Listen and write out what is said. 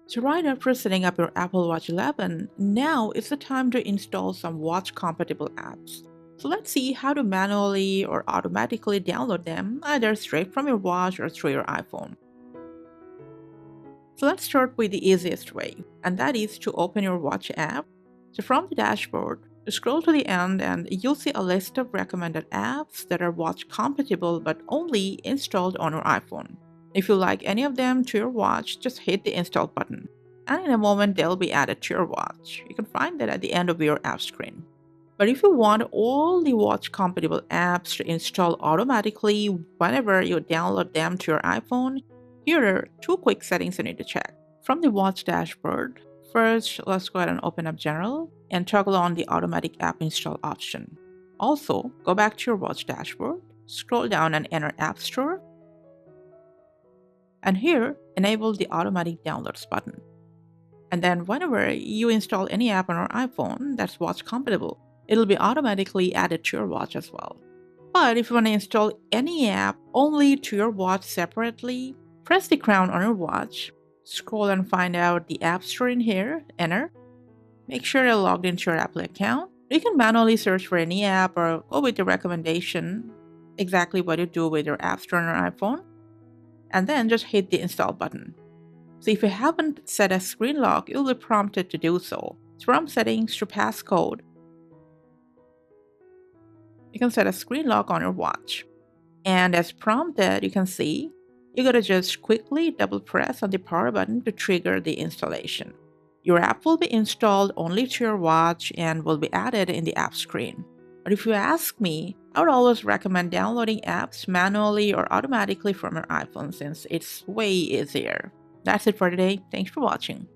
So right after setting up your Apple Watch 11, now is the time to install some watch-compatible apps. So let's see how to manually or automatically download them either straight from your watch or through your iPhone. So let's start with the easiest way, and that is to open your watch app. So from the dashboard, scroll to the end and you'll see a list of recommended apps that are watch compatible but only installed on your iPhone. If you like any of them to your watch, just hit the install button. And in a moment, they'll be added to your watch. You can find that at the end of your app screen. But if you want all the watch compatible apps to install automatically whenever you download them to your iPhone, here are two quick settings you need to check. From the watch dashboard, first let's go ahead and open up General and toggle on the automatic app install option. Also, go back to your watch dashboard, scroll down and enter App Store, and here enable the automatic downloads button. And then whenever you install any app on your iPhone that's watch compatible, it'll be automatically added to your watch as well. But if you want to install any app only to your watch separately, press the crown on your watch, scroll and find out the App Store in here, enter. Make sure you're logged into your Apple account. You can manually search for any app or go with the recommendation, exactly what you do with your App Store on your iPhone, and then just hit the install button. So if you haven't set a screen lock, you'll be prompted to do so. From settings to passcode, you can set a screen lock on your watch. And as prompted, you can see, you gotta just quickly double press on the power button to trigger the installation. Your app will be installed only to your watch and will be added in the app screen. But if you ask me, I would always recommend downloading apps manually or automatically from your iPhone since it's way easier. That's it for today. Thanks for watching.